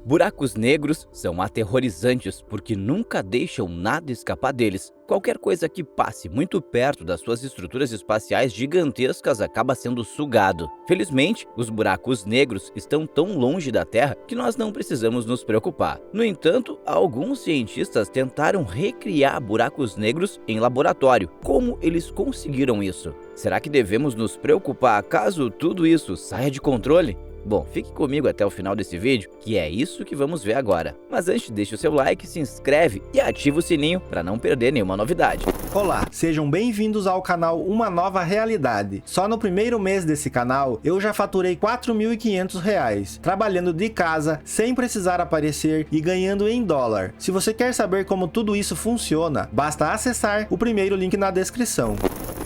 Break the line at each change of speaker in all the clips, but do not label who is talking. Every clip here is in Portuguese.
Buracos negros são aterrorizantes porque nunca deixam nada escapar deles. Qualquer coisa que passe muito perto das suas estruturas espaciais gigantescas acaba sendo sugado. Felizmente, os buracos negros estão tão longe da Terra que nós não precisamos nos preocupar. No entanto, alguns cientistas tentaram recriar buracos negros em laboratório. Como eles conseguiram isso? Será que devemos nos preocupar caso tudo isso saia de controle? Bom, fique comigo até o final desse vídeo, que é isso que vamos ver agora. Mas antes, deixe o seu like, se inscreve e ativa o sininho para não perder nenhuma novidade.
Olá, sejam bem-vindos ao canal Uma Nova Realidade. Só no primeiro mês desse canal, eu já faturei R$ 4.500, trabalhando de casa, sem precisar aparecer e ganhando em dólar. Se você quer saber como tudo isso funciona, basta acessar o primeiro link na descrição.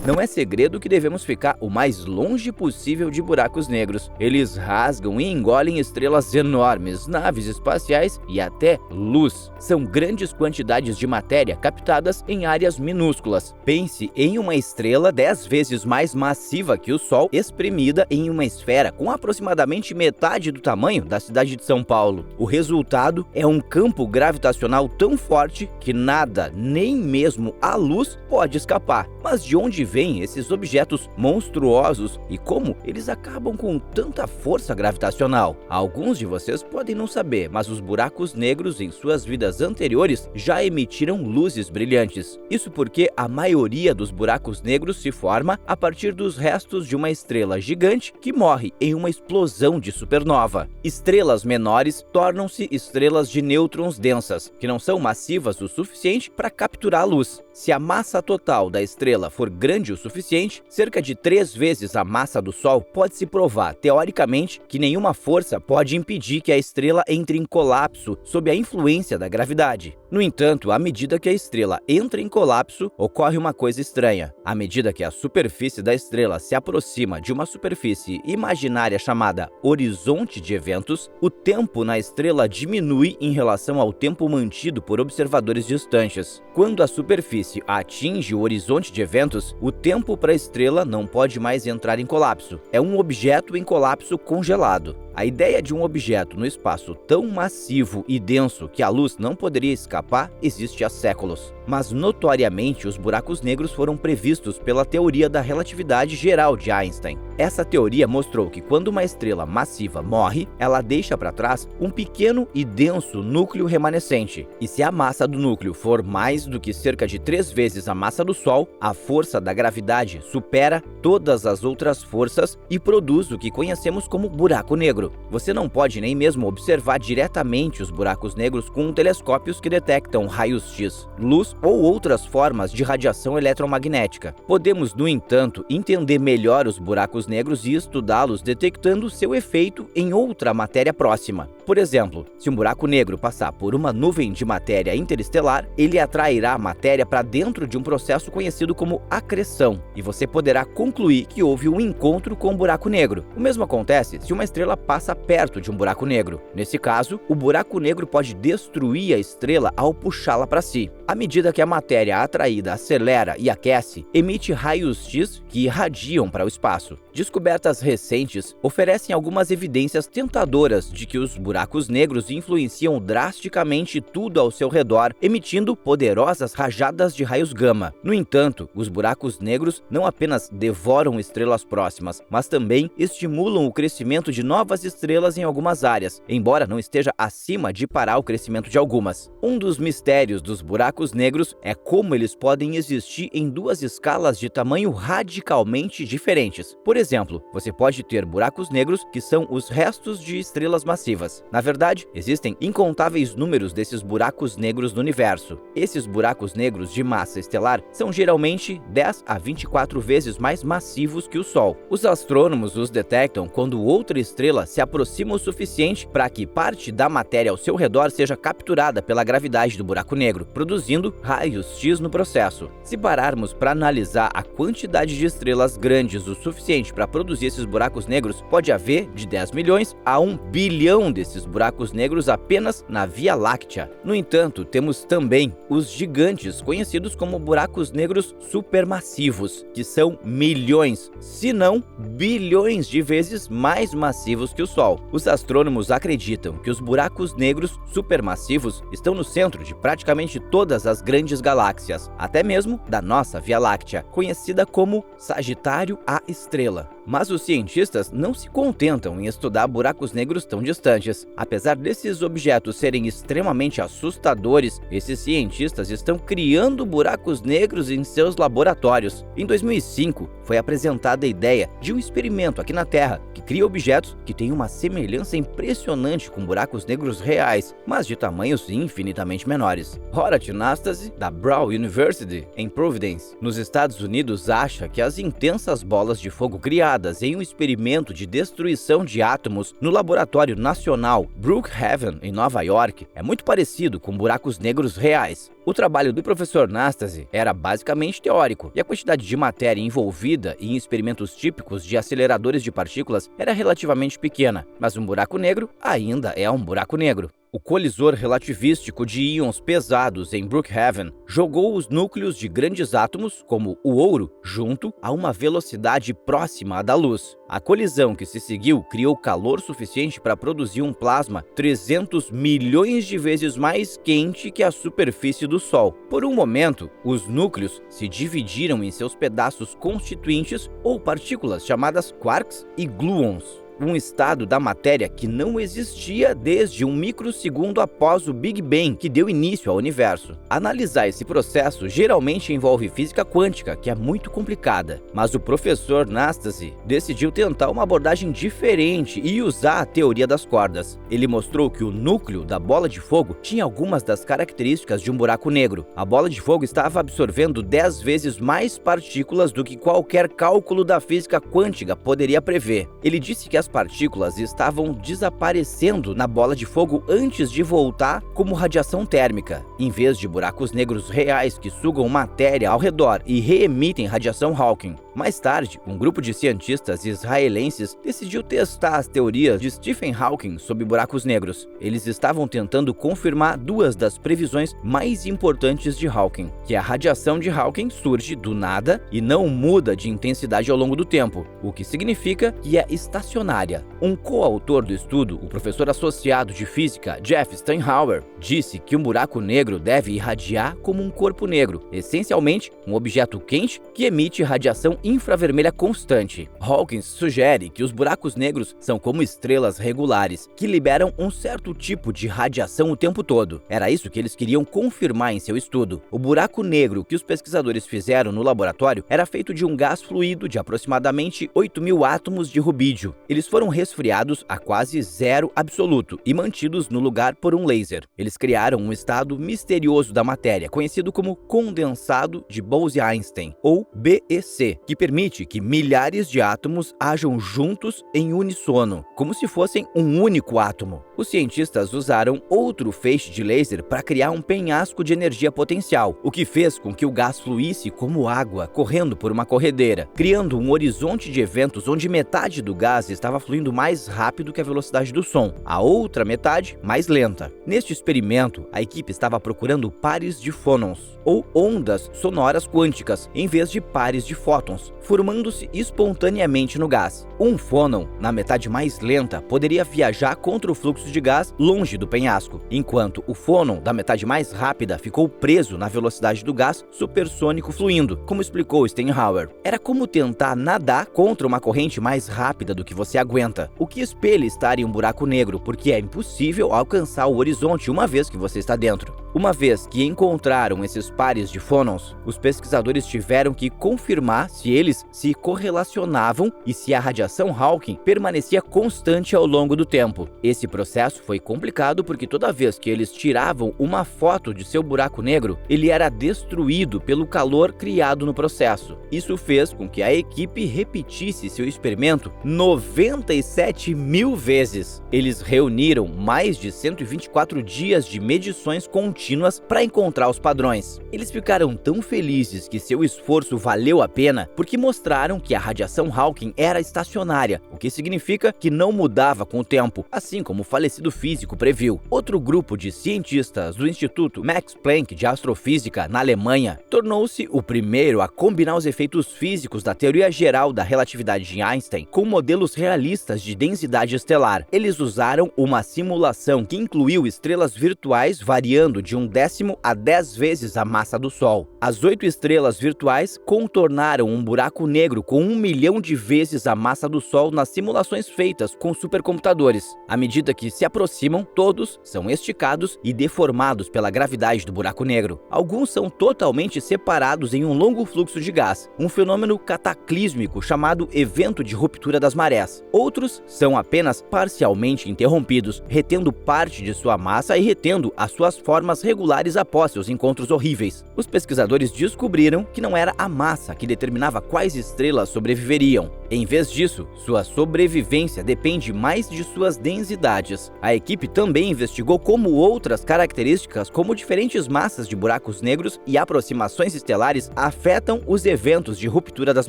Não é segredo que devemos ficar o mais longe possível de buracos negros. Eles rasgam e engolem estrelas enormes, naves espaciais e até luz. São grandes quantidades de matéria captadas em áreas minúsculas. Pense em uma estrela 10 vezes mais massiva que o Sol, espremida em uma esfera com aproximadamente metade do tamanho da cidade de São Paulo. O resultado é um campo gravitacional tão forte que nada, nem mesmo a luz, pode escapar. Mas de onde vêm esses objetos monstruosos e como eles acabam com tanta força gravitacional? Alguns de vocês podem não saber, mas os buracos negros em suas vidas anteriores já emitiram luzes brilhantes. Isso porque a maioria dos buracos negros se forma a partir dos restos de uma estrela gigante que morre em uma explosão de supernova. Estrelas menores tornam-se estrelas de nêutrons densas, que não são massivas o suficiente para capturar a luz. Se a massa total da estrela for grande o suficiente, cerca de 3 vezes a massa do Sol, pode-se provar, teoricamente, que nenhuma força pode impedir que a estrela entre em colapso sob a influência da gravidade. No entanto, à medida que a estrela entra em colapso, ocorre uma coisa estranha. À medida que a superfície da estrela se aproxima de uma superfície imaginária chamada horizonte de eventos, o tempo na estrela diminui em relação ao tempo mantido por observadores distantes. Quando a superfície atinge o horizonte de eventos, o tempo para a estrela não pode mais entrar em colapso. É um objeto em colapso congelado. A ideia de um objeto no espaço tão massivo e denso que a luz não poderia escapar existe há séculos. Mas notoriamente os buracos negros foram previstos pela teoria da relatividade geral de Einstein. Essa teoria mostrou que quando uma estrela massiva morre, ela deixa para trás um pequeno e denso núcleo remanescente. E se a massa do núcleo for mais do que cerca de 3 vezes a massa do Sol, a força da gravidade supera todas as outras forças e produz o que conhecemos como buraco negro. Você não pode nem mesmo observar diretamente os buracos negros com telescópios que detectam raios-x, luz ou outras formas de radiação eletromagnética. Podemos, no entanto, entender melhor os buracos negros e estudá-los detectando seu efeito em outra matéria próxima. Por exemplo, se um buraco negro passar por uma nuvem de matéria interestelar, ele atrairá a matéria para dentro de um processo conhecido como acreção, e você poderá concluir que houve um encontro com um buraco negro. O mesmo acontece se uma estrela passa perto de um buraco negro. Nesse caso, o buraco negro pode destruir a estrela ao puxá-la para si. À medida que a matéria atraída acelera e aquece, emite raios-x que irradiam para o espaço. Descobertas recentes oferecem algumas evidências tentadoras de que os buracos negros influenciam drasticamente tudo ao seu redor, emitindo poderosas rajadas de raios gama. No entanto, os buracos negros não apenas devoram estrelas próximas, mas também estimulam o crescimento de novas estrelas em algumas áreas, embora não esteja acima de parar o crescimento de algumas. Um dos mistérios dos buracos negros é como eles podem existir em 2 escalas de tamanho radicalmente diferentes. Por exemplo, você pode ter buracos negros que são os restos de estrelas massivas. Na verdade, existem incontáveis números desses buracos negros no universo. Esses buracos negros de massa estelar são geralmente 10 a 24 vezes mais massivos que o Sol. Os astrônomos os detectam quando outra estrela se aproxima o suficiente para que parte da matéria ao seu redor seja capturada pela gravidade do buraco negro, produzindo raios-x no processo. Se pararmos para analisar a quantidade de estrelas grandes o suficiente para produzir esses buracos negros, pode haver de 10 milhões a 1 bilhão desses desses buracos negros apenas na Via Láctea. No entanto, temos também os gigantes, conhecidos como buracos negros supermassivos, que são milhões, se não bilhões de vezes mais massivos que o Sol. Os astrônomos acreditam que os buracos negros supermassivos estão no centro de praticamente todas as grandes galáxias, até mesmo da nossa Via Láctea, conhecida como Sagitário A estrela. Mas os cientistas não se contentam em estudar buracos negros tão distantes. Apesar desses objetos serem extremamente assustadores, esses cientistas estão criando buracos negros em seus laboratórios. Em 2005, foi apresentada a ideia de um experimento aqui na Terra que cria objetos que têm uma semelhança impressionante com buracos negros reais, mas de tamanhos infinitamente menores. Horace Nastase, da Brown University, em Providence, nos Estados Unidos, acha que as intensas bolas de fogo criadas em um experimento de destruição de átomos no Laboratório Nacional Brookhaven, em Nova York, é muito parecido com buracos negros reais. O trabalho do professor Nastase era basicamente teórico, e a quantidade de matéria envolvida em experimentos típicos de aceleradores de partículas era relativamente pequena, mas um buraco negro ainda é um buraco negro. O colisor relativístico de íons pesados em Brookhaven jogou os núcleos de grandes átomos, como o ouro, junto a uma velocidade próxima à da luz. A colisão que se seguiu criou calor suficiente para produzir um plasma 300 milhões de vezes mais quente que a superfície do Sol. Por um momento, os núcleos se dividiram em seus pedaços constituintes ou partículas chamadas quarks e gluons, um estado da matéria que não existia desde um microsegundo após o Big Bang, que deu início ao universo. Analisar esse processo geralmente envolve física quântica, que é muito complicada, mas o professor Nastase decidiu tentar uma abordagem diferente e usar a teoria das cordas. Ele mostrou que o núcleo da bola de fogo tinha algumas das características de um buraco negro. A bola de fogo estava absorvendo 10 vezes mais partículas do que qualquer cálculo da física quântica poderia prever. Ele disse que as partículas estavam desaparecendo na bola de fogo antes de voltar como radiação térmica, em vez de buracos negros reais que sugam matéria ao redor e reemitem radiação Hawking. Mais tarde, um grupo de cientistas israelenses decidiu testar as teorias de Stephen Hawking sobre buracos negros. Eles estavam tentando confirmar duas das previsões mais importantes de Hawking, que a radiação de Hawking surge do nada e não muda de intensidade ao longo do tempo, o que significa que é estacionária. Um coautor do estudo, o professor associado de física Jeff Steinhauer, disse que um buraco negro deve irradiar como um corpo negro, essencialmente um objeto quente que emite radiação infravermelha constante. Hawking sugere que os buracos negros são como estrelas regulares, que liberam um certo tipo de radiação o tempo todo. Era isso que eles queriam confirmar em seu estudo. O buraco negro que os pesquisadores fizeram no laboratório era feito de um gás fluido de aproximadamente 8.000 átomos de rubídio. Eles foram resfriados a quase zero absoluto e mantidos no lugar por um laser. Eles criaram um estado misterioso da matéria, conhecido como condensado de Bose-Einstein, ou BEC, que permite que milhares de átomos ajam juntos em unissono, como se fossem um único átomo. Os cientistas usaram outro feixe de laser para criar um penhasco de energia potencial, o que fez com que o gás fluísse como água correndo por uma corredeira, criando um horizonte de eventos onde metade do gás estava fluindo mais rápido que a velocidade do som, a outra metade mais lenta. Neste experimento, a equipe estava procurando pares de fônons, ou ondas sonoras quânticas, em vez de pares de fótons, formando-se espontaneamente no gás. Um fônon, na metade mais lenta, poderia viajar contra o fluxo de gás longe do penhasco, enquanto o fônon da metade mais rápida ficou preso na velocidade do gás supersônico fluindo, como explicou Steinhauer. Era como tentar nadar contra uma corrente mais rápida do que você aguenta, o que espelha estar em um buraco negro, porque é impossível alcançar o horizonte uma vez que você está dentro. Uma vez que encontraram esses pares de fônons, os pesquisadores tiveram que confirmar se eles se correlacionavam e se a radiação Hawking permanecia constante ao longo do tempo. Esse processo foi complicado porque toda vez que eles tiravam uma foto de seu buraco negro, ele era destruído pelo calor criado no processo. Isso fez com que a equipe repetisse seu experimento 97.000 vezes. Eles reuniram mais de 124 dias de medições contínuas contínuas para encontrar os padrões. Eles ficaram tão felizes que seu esforço valeu a pena porque mostraram que a radiação Hawking era estacionária, o que significa que não mudava com o tempo, assim como o falecido físico previu. Outro grupo de cientistas do Instituto Max Planck de Astrofísica, na Alemanha, tornou-se o primeiro a combinar os efeitos físicos da teoria geral da relatividade de Einstein com modelos realistas de densidade estelar. Eles usaram uma simulação que incluiu estrelas virtuais variando de 1/10 a 10 vezes a massa do Sol. As 8 estrelas virtuais contornaram um buraco negro com 1 milhão de vezes a massa do Sol nas simulações feitas com supercomputadores. À medida que se aproximam, todos são esticados e deformados pela gravidade do buraco negro. Alguns são totalmente separados em um longo fluxo de gás, um fenômeno cataclísmico chamado evento de ruptura das marés. Outros são apenas parcialmente interrompidos, retendo parte de sua massa e retendo as suas formas regulares após seus encontros horríveis. Os pesquisadores descobriram que não era a massa que determinava quais estrelas sobreviveriam. Em vez disso, sua sobrevivência depende mais de suas densidades. A equipe também investigou como outras características, como diferentes massas de buracos negros e aproximações estelares, afetam os eventos de ruptura das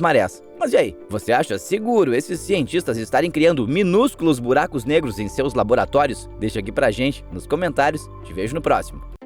marés. Mas e aí, você acha seguro esses cientistas estarem criando minúsculos buracos negros em seus laboratórios? Deixa aqui pra gente nos comentários. Te vejo no próximo.